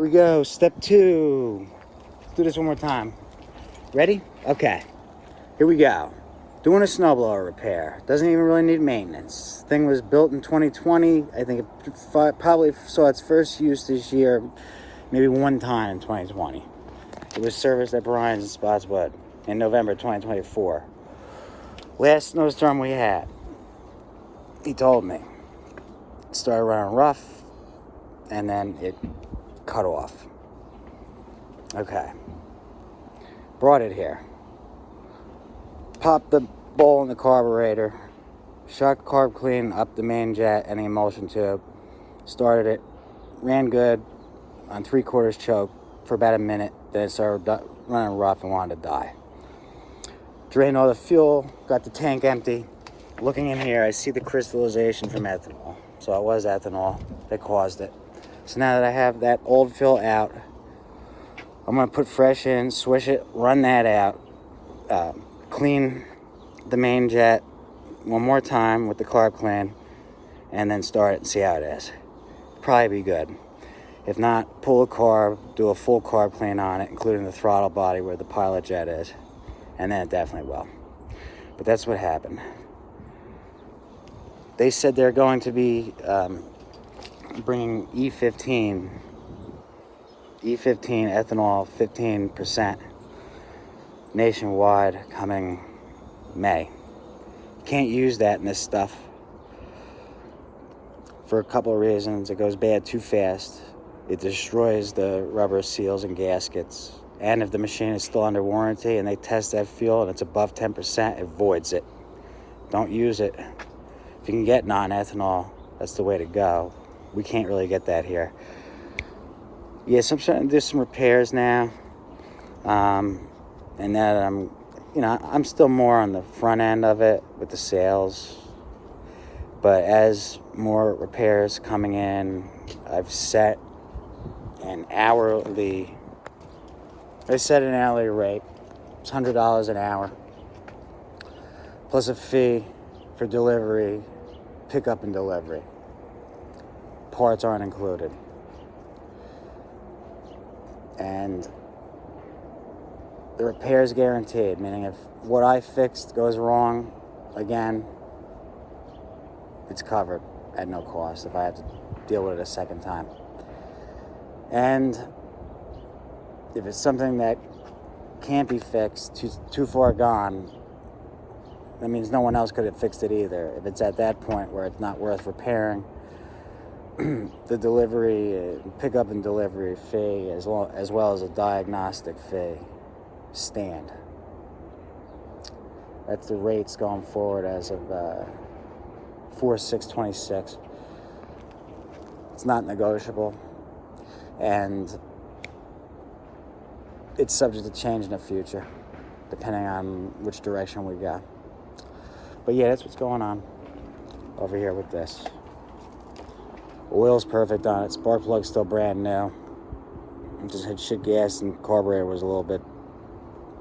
Here we go. Step 2. Let's do this one more time. Ready? Okay. Here we go. Doing a snowblower repair. Doesn't even really need maintenance. Thing was built in 2020. I think it probably saw its first use this year, maybe one time in 2020. It was serviced at Brian's in Spotswood in November 2024. Last snowstorm we had, he told me, it started running rough and then it cut off. Okay. Brought it here. Popped the bowl in the carburetor. Shot carb clean up the main jet and the emulsion tube. Started it. Ran good on 3/4 choke for about a minute. Then it started running rough and wanted to die. Drained all the fuel. Got the tank empty. Looking in here, I see the crystallization from ethanol. So it was ethanol that caused it. So now that I have that old fill out, I'm going to put fresh in, swish it, run that out, clean the main jet one more time with the carb clean, and then start it and see how it is. Probably be good. If not, pull a carb, do a full carb clean on it, including the throttle body where the pilot jet is, and then it definitely will. But that's what happened. They said they're going to be bringing E15 ethanol 15% nationwide coming May. Can't use that in this stuff for a couple of reasons. It goes bad too fast. It destroys the rubber seals and gaskets. And if the machine is still under warranty and they test that fuel and it's above 10%, it voids it. Don't use it. If you can get non-ethanol, that's the way to go. We can't really get that here. Yes, I'm starting to do some repairs now. And that I'm still more on the front end of it with the sales. But as more repairs coming in, I've set an hourly rate. It's $100 an hour. Plus a fee for delivery, pickup and delivery. Parts aren't included. And the repair is guaranteed, meaning if what I fixed goes wrong again, it's covered at no cost if I have to deal with it a second time. And if it's something that can't be fixed, too far gone, that means no one else could have fixed it either. If it's at that point where it's not worth repairing, the delivery, pickup and delivery fee, as well as a diagnostic fee, stand. That's the rates going forward as of 4/6/26. It's not negotiable, and it's subject to change in the future, depending on which direction we go. But yeah, that's what's going on over here with this. Oil's perfect on it. Spark plug's still brand new. It just had shit gas and carburetor was a little bit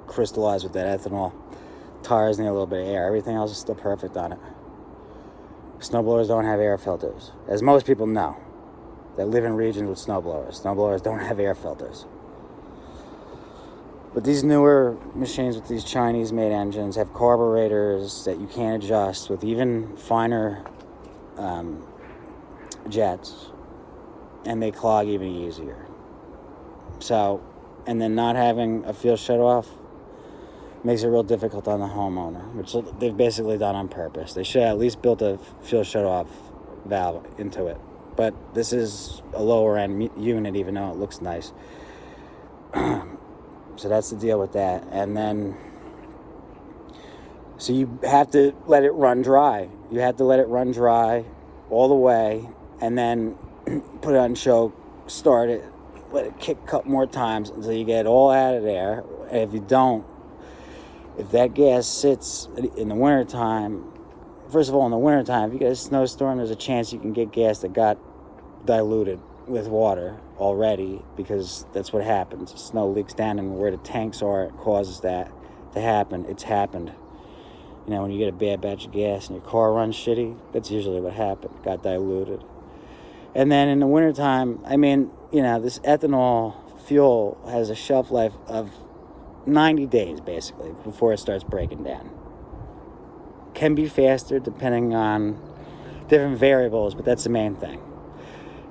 crystallized with that ethanol. Tires need a little bit of air. Everything else is still perfect on it. Snowblowers don't have air filters. As most people know that live in regions with snowblowers. Snowblowers don't have air filters. But these newer machines with these Chinese-made engines have carburetors that you can't adjust with even finer jets, and they clog even easier. So, and then not having a fuel shut-off makes it real difficult on the homeowner, which they've basically done on purpose. They should have at least built a fuel shut-off valve into it. But this is a lower-end unit, even though it looks nice. So that's the deal with that. And then, so you have to let it run dry. You have to let it run dry all the way, and then put it on choke, start it, let it kick a couple more times until you get it all out of there. And if you don't, if that gas sits in the wintertime, first of all, in the wintertime, if you get a snowstorm, there's a chance you can get gas that got diluted with water already, because that's what happens. Snow leaks down, and where the tanks are, it causes that to happen. It's happened. You know, when you get a bad batch of gas and your car runs shitty, that's usually what happened. It got diluted. And then in the wintertime, I mean, this ethanol fuel has a shelf life of 90 days, basically, before it starts breaking down. Can be faster depending on different variables, but that's the main thing.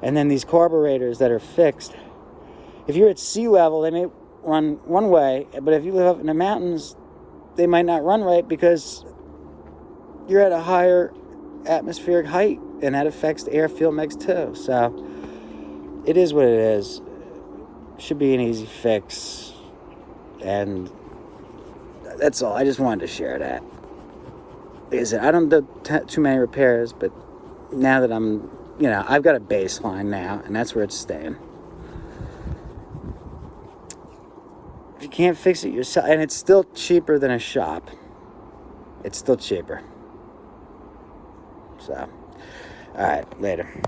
And then these carburetors that are fixed, if you're at sea level, they may run one way, but if you live up in the mountains, they might not run right because you're at a higher atmospheric height, and that affects the air-fuel mix too. So it is what it is. Should be an easy fix, and that's all. I just wanted to share that. Like I said, I don't do too many repairs, but now that I'm, I've got a baseline now, and that's where it's staying. If you can't fix it yourself, and it's still cheaper than a shop, it's still cheaper. So, all right, later.